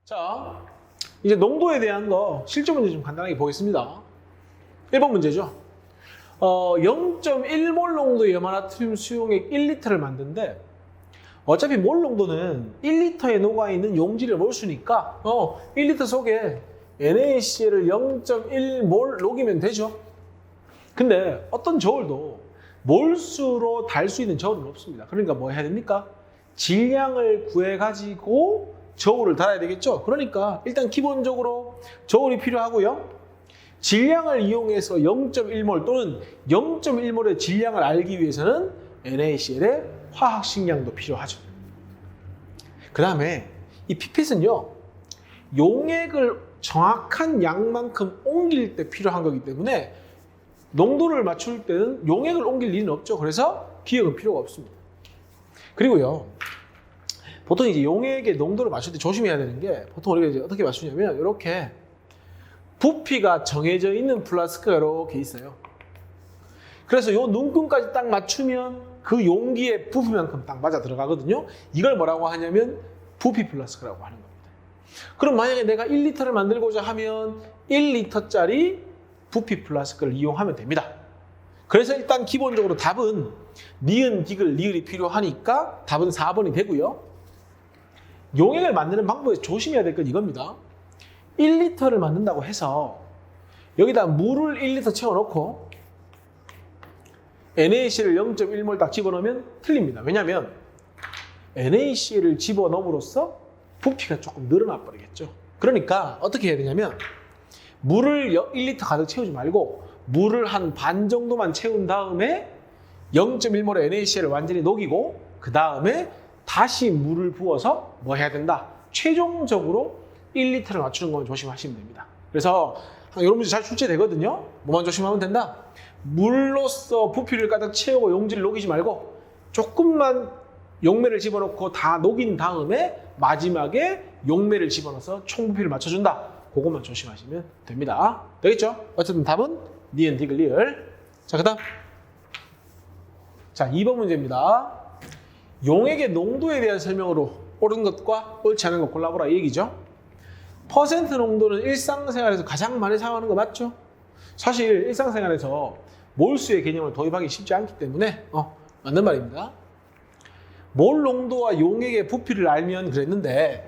자, 이제 농도에 대한 거 실제 문제 좀 간단하게 보겠습니다. 1번 문제죠. 0.1몰 농도의 염화나트륨 수용액 1리터를 만드는데 어차피 몰 농도는 1리터에 녹아있는 용질의 몰수니까 1리터 속에 NaCl을 0.1몰 녹이면 되죠. 근데 어떤 저울도 몰수로 달 수 있는 저울은 없습니다. 그러니까 뭐 해야 됩니까? 질량을 구해가지고 저울을 달아야 되겠죠. 그러니까 일단 기본적으로 저울이 필요하고요. 질량을 이용해서 0.1몰 또는 0.1몰의 질량을 알기 위해서는 NaCl의 화학식량도 필요하죠. 그 다음에 이 피펫은요, 용액을 정확한 양만큼 옮길 때 필요한 거기 때문에 농도를 맞출 때는 용액을 옮길 일은 없죠. 그래서 기억은 필요가 없습니다. 그리고요, 보통 이제 용액의 농도를 맞출 때 조심해야 되는 게, 보통 우리가 이제 어떻게 맞추냐면 이렇게 부피가 정해져 있는 플라스크가 이렇게 있어요. 그래서 요 눈금까지 딱 맞추면 그 용기의 부피만큼 딱 맞아 들어가거든요. 이걸 뭐라고 하냐면 부피 플라스크라고 하는 겁니다. 그럼 만약에 내가 1리터를 만들고자 하면 1리터짜리 부피 플라스크를 이용하면 됩니다. 그래서 일단 기본적으로 답은 니은, 디귿, 리을이 필요하니까 답은 4번이 되고요. 용액을 만드는 방법에서 조심해야 될 건 이겁니다. 1리터를 만든다고 해서 여기다 물을 1리터 채워놓고 NaCl을 0.1몰 딱 집어넣으면 틀립니다. 왜냐하면 NaCl을 집어넣음으로써 부피가 조금 늘어나 버리겠죠. 그러니까 어떻게 해야 되냐면 물을 1리터 가득 채우지 말고 물을 한 반 정도만 채운 다음에 0.1몰의 NaCl을 완전히 녹이고 그 다음에 다시 물을 부어서 뭐 해야 된다? 최종적으로 1리터를 맞추는 것만 조심하시면 됩니다. 그래서 이런 문제 잘 출제되거든요. 뭐만 조심하면 된다? 물로써 부피를 가득 채우고 용질을 녹이지 말고 조금만 용매를 집어넣고 다 녹인 다음에 마지막에 용매를 집어넣어서 총 부피를 맞춰준다. 그것만 조심하시면 됩니다. 되겠죠? 어쨌든 답은 니은, 디귿, 리을. 자, 그 다음. 자, 2번 문제입니다. 용액의 농도에 대한 설명으로 옳은 것과 옳지 않은 것 골라보라 이 얘기죠. 퍼센트 농도는 일상생활에서 가장 많이 사용하는 거 맞죠? 사실 일상생활에서 몰수의 개념을 도입하기 쉽지 않기 때문에 맞는 말입니다. 몰 농도와 용액의 부피를 알면 그랬는데,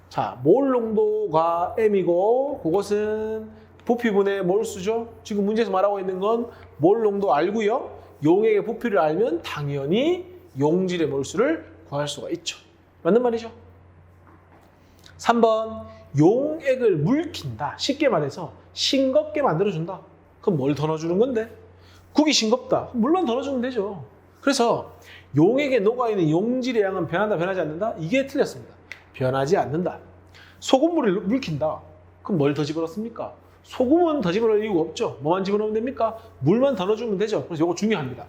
자, 몰 농도가 M이고 그것은 부피분의 몰수죠. 지금 문제에서 말하고 있는 건 몰 농도 알고요. 용액의 부피를 알면 당연히 용질의 몰수를 구할 수가 있죠. 맞는 말이죠. 3번, 용액을 물킨다. 쉽게 말해서 싱겁게 만들어준다. 그럼 뭘 더 넣어주는 건데? 국이 싱겁다. 물론 더 넣어주면 되죠. 그래서 용액에 녹아있는 용질의 양은 변한다, 변하지 않는다? 이게 틀렸습니다. 변하지 않는다. 소금물을 물킨다. 그럼 뭘 더 집어넣습니까? 소금은 더 집어넣을 이유가 없죠. 뭐만 집어넣으면 됩니까? 물만 더 넣어주면 되죠. 그래서 이거 중요합니다.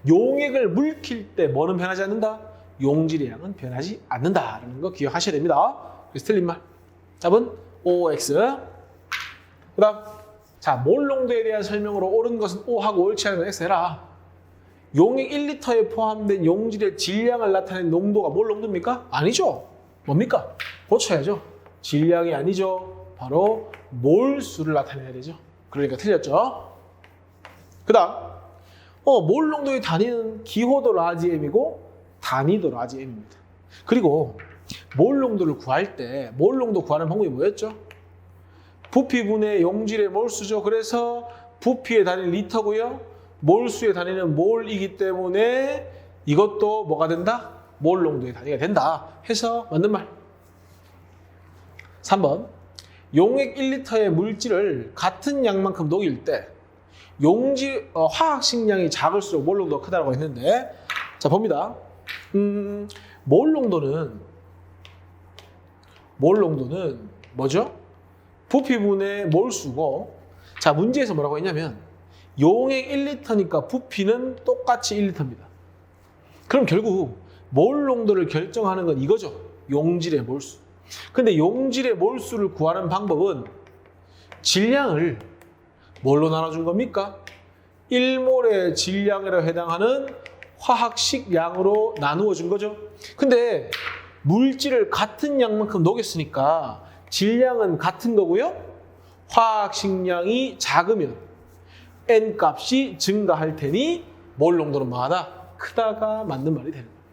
용액을 물킬 때 뭐는 변하지 않는다? 용질의 양은 변하지 않는다라는 거 기억하셔야 됩니다. 그래서 틀린 말. 답은 OX. 그 다음, 자, 몰 농도에 대한 설명으로 옳은 것은 O하고 옳지 않은 건 X 해라. 용액 1리터에 포함된 용질의 질량을 나타내는 농도가 몰 농도입니까? 아니죠. 뭡니까? 고쳐야죠. 질량이 아니죠. 바로 몰수를 나타내야 되죠. 그러니까 틀렸죠. 그 다음, 몰 농도의 단위는 기호도 라지 M이고 단위도 라지 M입니다. 그리고 몰 농도를 구할 때 몰 농도 구하는 방법이 뭐였죠? 부피분의 용질의 몰수죠. 그래서 부피의 단위는 리터고요. 몰수의 단위는 몰이기 때문에 이것도 뭐가 된다? 몰 농도의 단위가 된다. 해서 맞는 말. 3번, 용액 1리터의 물질을 같은 양만큼 녹일 때 용질, 화학식량이 작을수록 몰 농도가 크다고 했는데, 자, 봅니다. 몰 농도는 뭐죠? 부피분의 몰수고, 자, 문제에서 뭐라고 했냐면, 용액 1리터니까 부피는 똑같이 1리터입니다. 그럼 결국 몰 농도를 결정하는 건 이거죠. 용질의 몰수. 근데 용질의 몰수를 구하는 방법은 질량을 뭘로 나눠준 겁니까? 1몰의 질량에 해당하는 화학식 양으로 나누어 준 거죠. 근데 물질을 같은 양만큼 녹였으니까 질량은 같은 거고요. 화학식량이 작으면 N 값이 증가할 테니 몰 농도는 뭐하다? 크다가 맞는 말이 되는 겁니다.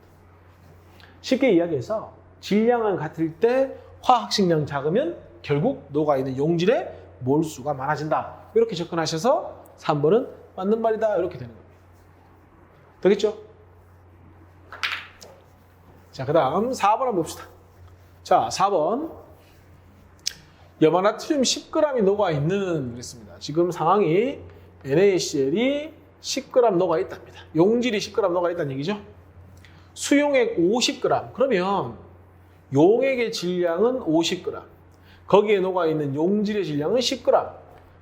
쉽게 이야기해서 질량은 같을 때 화학식량 작으면 결국 녹아있는 용질의 몰수가 많아진다. 이렇게 접근하셔서 3번은 맞는 말이다. 이렇게 되는 겁니다. 되겠죠? 자, 그 다음 4번 한번 봅시다. 자, 4번. 염화나트륨 10g이 녹아있는 그랬습니다. 지금 상황이 NaCl이 10g 녹아있답니다. 용질이 10g 녹아있다는 얘기죠. 수용액 50g. 그러면 용액의 질량은 50g. 거기에 녹아있는 용질의 질량은 10g.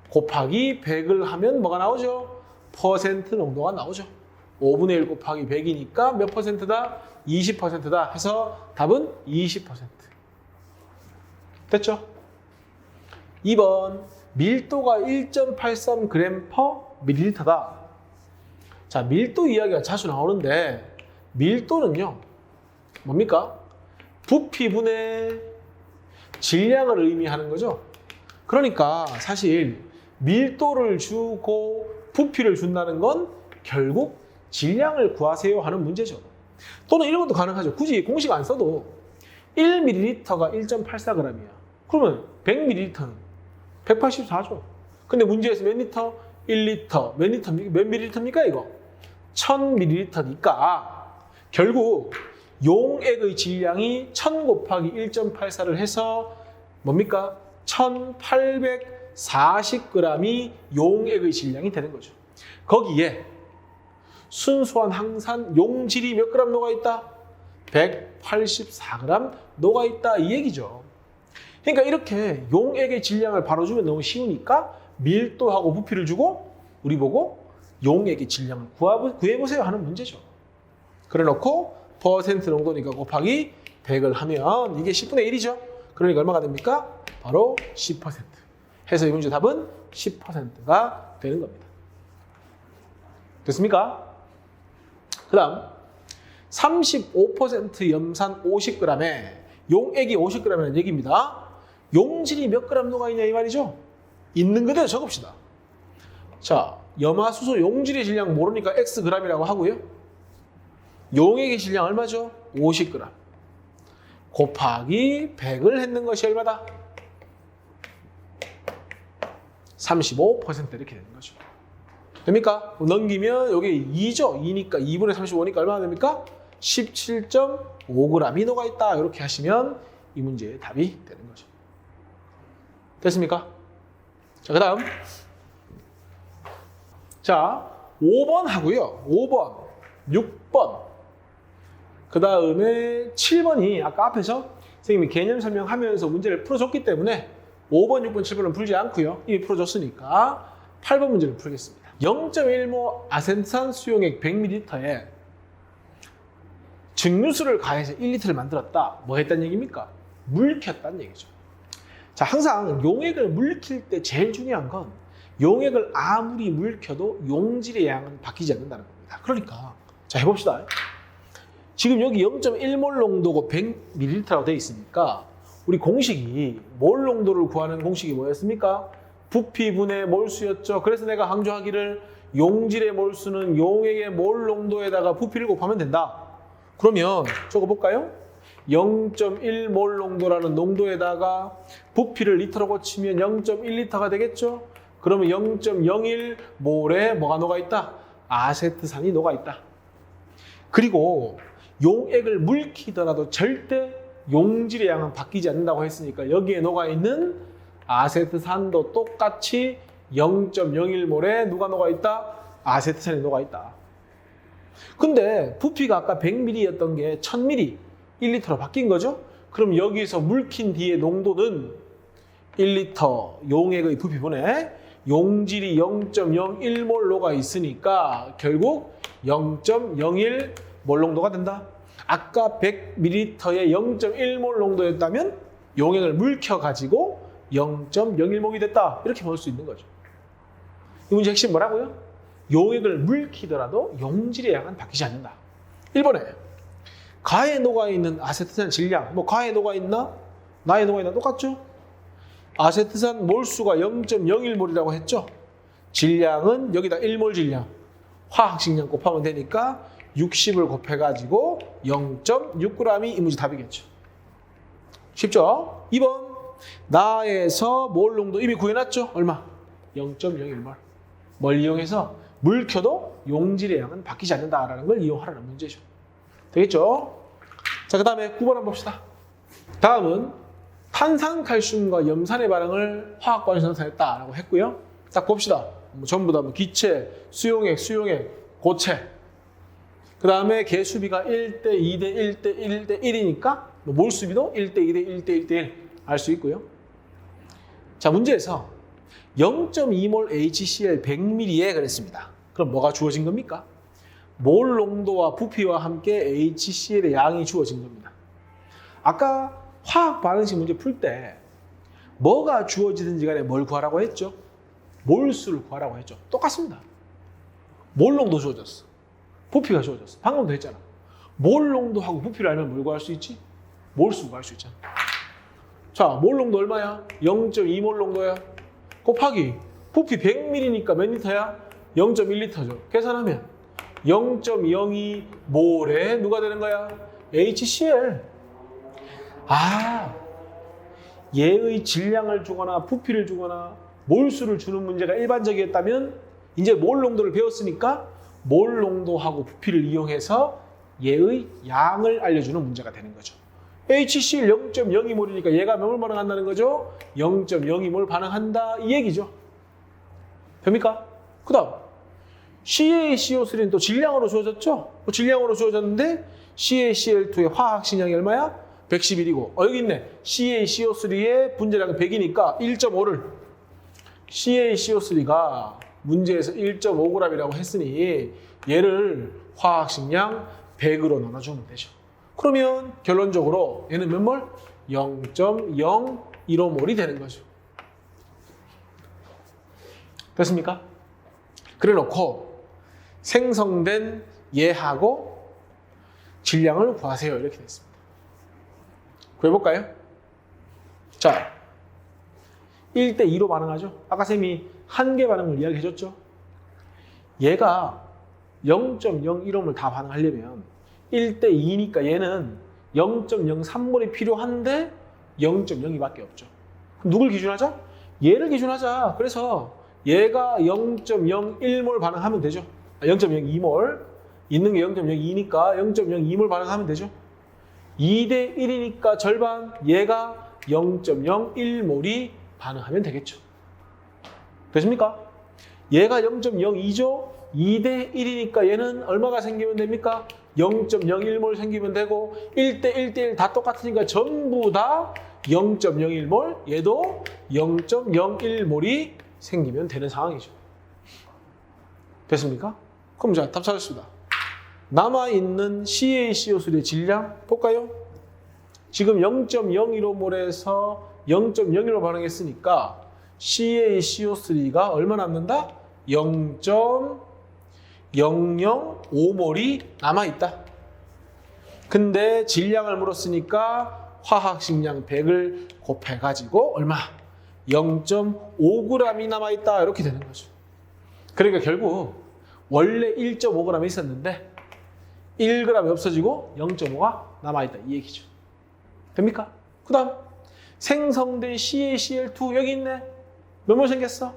곱하기 100을 하면 뭐가 나오죠? 퍼센트 농도가 나오죠. 5분의 1 곱하기 100이니까 몇 퍼센트다? 20%다 해서 답은 20%. 됐죠? 2번 밀도가 1.83g per ml다. 자, 밀도 이야기가 자주 나오는데 밀도는요. 뭡니까? 부피분의 질량을 의미하는 거죠. 그러니까 사실 밀도를 주고 부피를 준다는 건 결국 질량을 구하세요 하는 문제죠. 또는 이런 것도 가능하죠. 굳이 공식 안 써도 1ml가 1.84g이야. 그러면 100ml는 184죠. 근데 문제에서 몇 리터? 1리터. 몇 ml입니까 이거? 1000ml니까 결국 용액의 질량이 1000 곱하기 1.84를 해서 뭡니까? 1840g이 용액의 질량이 되는 거죠. 거기에 순수한 항산 용질이 몇 그램 녹아있다? 184g 녹아있다 이 얘기죠. 그러니까 이렇게 용액의 질량을 바로 주면 너무 쉬우니까 밀도하고 부피를 주고 우리 보고 용액의 질량을 구해보세요 하는 문제죠. 그래 놓고 퍼센트 농도니까 곱하기 100을 하면 이게 10분의 1이죠. 그러니까 얼마가 됩니까? 바로 10%. 해서 이 문제 답은 10%가 되는 겁니다. 됐습니까? 그 다음 35% 염산 50g에 용액이 50g이라는 얘기입니다. 용질이 몇 그램 녹아있냐 이 말이죠. 있는 그대로 적읍시다. 자, 염화수소 용질의 질량 모르니까 Xg이라고 하고요. 용액의 질량 얼마죠? 50g. 곱하기 100을 했는 것이 얼마다? 35% 이렇게 되는 거죠. 됩니까? 넘기면 여기 2죠. 2니까 2분의 35니까 얼마나 됩니까? 17.5g이 녹아있다. 이렇게 하시면 이 문제의 답이 되는 거죠. 됐습니까? 자, 그 다음 자 5번 하고요. 5번, 6번 그 다음에 7번이 아까 앞에서 선생님이 개념 설명하면서 문제를 풀어줬기 때문에 5번, 6번, 7번은 풀지 않고요. 이미 풀어줬으니까 8번 문제를 풀겠습니다. 0.1mol 아세트산 수용액 100ml에 증류수를 가해서 1리터를 만들었다. 뭐 했다는 얘기입니까? 물켰다는 얘기죠. 자, 항상 용액을 물킬 때 제일 중요한 건 용액을 아무리 물켜도 용질의 양은 바뀌지 않는다는 겁니다. 그러니까 자 해봅시다. 지금 여기 0.1몰 농도고 100ml라고 되어 있으니까 우리 공식이 몰 농도를 구하는 공식이 뭐였습니까? 부피분의 몰수였죠. 그래서 내가 강조하기를 용질의 몰수는 용액의 몰 농도에다가 부피를 곱하면 된다. 그러면 적어볼까요? 0.1몰 농도라는 농도에다가 부피를 리터로 고치면 0.1리터가 되겠죠? 그러면 0.01몰에 뭐가 녹아있다? 아세트산이 녹아있다. 그리고 용액을 물키더라도 절대 용질의 양은 바뀌지 않는다고 했으니까 여기에 녹아있는 아세트산도 똑같이 0.01몰에 누가 녹아있다? 아세트산이 녹아있다. 근데 부피가 아까 100ml였던 게 1000ml, 1리터로 바뀐 거죠? 그럼 여기서 물킨 뒤에 농도는 1리터 용액의 부피분에 용질이 0.01몰 녹아 있으니까 결국 0.01몰 농도가 된다. 아까 100ml에 0.1몰 농도였다면 용액을 물켜가지고 0.01몰이 됐다. 이렇게 볼 수 있는 거죠. 이 문제 핵심 뭐라고요? 용액을 물키더라도 용질의 양은 바뀌지 않는다. 1번에 가에 녹아있는 아세트산 질량, 뭐 가에 녹아있나? 나에 녹아있나? 똑같죠? 아세트산 몰수가 0.01몰이라고 했죠? 질량은 여기다 1몰 질량, 화학식량 곱하면 되니까 60을 곱해가지고 0.6g이 이 문제 답이겠죠. 쉽죠? 2번, 나에서 몰 농도 이미 구해놨죠? 얼마? 0.01몰. 뭘 이용해서? 물 켜도 용질의 양은 바뀌지 않는다라는 걸 이용하라는 문제죠. 되겠죠? 자, 그 다음에 9번 한번 봅시다. 다음은 탄산칼슘과 염산의 반응을 화학반응에서 나타냈다라고 했고요. 딱 봅시다. 전부 다 기체, 수용액, 고체. 그 다음에 개수비가 1대 2대 1대 1대 1이니까 몰수비도 1대 2대 1대 1대 1 알 수 있고요. 자, 문제에서 0.2몰 HCl 100ml에 그랬습니다. 그럼 뭐가 주어진 겁니까? 몰 농도와 부피와 함께 HCl의 양이 주어진 겁니다. 아까 화학 반응식 문제 풀 때 뭐가 주어지든지 간에 뭘 구하라고 했죠? 몰수를 구하라고 했죠. 똑같습니다. 몰 농도 주어졌어. 부피가 주어졌어. 방금도 했잖아. 몰 농도하고 부피를 알면 뭘 구할 수 있지? 몰수 구할 수 있잖아. 자, 몰 농도 얼마야? 0.2몰 농도야. 곱하기 부피 100ml니까 몇 리터야? 0.1리터죠. 계산하면 0.02몰에 누가 되는 거야? HCl. 아, 얘의 질량을 주거나 부피를 주거나 몰수를 주는 문제가 일반적이었다면 이제 몰 농도를 배웠으니까 몰 농도하고 부피를 이용해서 얘의 양을 알려주는 문제가 되는 거죠. HCl 0.02몰이니까 얘가 몇 몰 반응한다는 거죠? 0.02몰 반응한다 이 얘기죠. 됩니까? 그 다음 CaCO3는 또 질량으로 주어졌죠? 질량으로 주어졌는데 CaCl2의 화학식량이 얼마야? 111이고 여기 있네. CaCO3의 분자량이 100이니까 1.5를 CaCO3가 문제에서 1.5g이라고 했으니 얘를 화학식량 100으로 나눠주면 되죠. 그러면 결론적으로 얘는 몇 몰? 0.015몰이 되는 거죠. 됐습니까? 그래 놓고 생성된 얘하고 질량을 구하세요. 이렇게 됐습니다. 구해볼까요? 자, 1대 2로 반응하죠. 아까 쌤이 한계 반응을 이야기해줬죠. 얘가 0.01옴을 다 반응하려면 1대 2니까 얘는 0.03몰이 필요한데 0.02밖에 없죠. 그럼 누굴 기준하자? 얘를 기준하자. 그래서 얘가 0.01몰 반응하면 되죠. 0.02몰 있는 게 0.02니까 0.02몰 반응하면 되죠. 2대 1이니까 절반, 얘가 0.01몰이 반응하면 되겠죠. 됐습니까? 얘가 0.02죠? 2대 1이니까 얘는 얼마가 생기면 됩니까? 0.01몰 생기면 되고 1대 1대 1 다 똑같으니까 전부 다 0.01몰, 얘도 0.01몰이 생기면 되는 상황이죠. 됐습니까? 그럼 자, 답 찾았습니다. 남아있는 CaCO3의 질량 볼까요? 지금 0.015몰에서 0.01로 반응했으니까 CaCO3가 얼마 남는다? 0.005몰이 남아있다. 근데 질량을 물었으니까 화학식량 100을 곱해가지고 얼마? 0.5g이 남아있다. 이렇게 되는 거죠. 그러니까 결국 원래 1.5g 있었는데 1g이 없어지고 0.5가 남아있다. 이 얘기죠. 됩니까? 그 다음 생성된 CaCl2 여기 있네. 몇 몰 생겼어?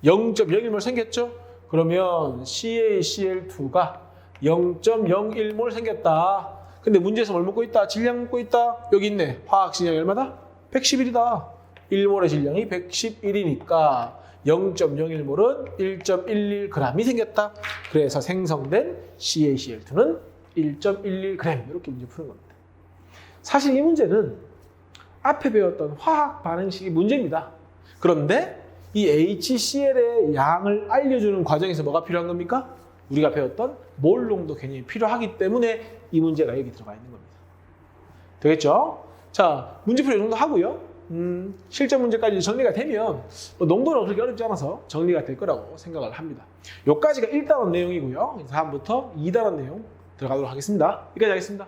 0.01몰 생겼죠? 그러면 CaCl2가 0.01몰 생겼다. 근데 문제에서 뭘 묻고 있다? 질량 묻고 있다. 여기 있네. 화학식량이 얼마다? 111이다. 1몰의 질량이 111이니까 0.01몰은 1.11g이 생겼다. 그래서 생성된 CaCl2는 1.11g. 이렇게 문제 푸는 겁니다. 사실 이 문제는 앞에 배웠던 화학 반응식이 문제입니다. 그런데 이 HCl의 양을 알려주는 과정에서 뭐가 필요한 겁니까? 우리가 배웠던 몰 농도 개념이 필요하기 때문에 이 문제가 여기 들어가 있는 겁니다. 되겠죠? 자, 문제풀이 이 정도 하고요. 실전 문제까지 정리가 되면 농도는 그렇게 어렵지 않아서 정리가 될 거라고 생각을 합니다. 여기까지가 1단원 내용이고요. 다음부터 2단원 내용 들어가도록 하겠습니다. 여기까지 하겠습니다.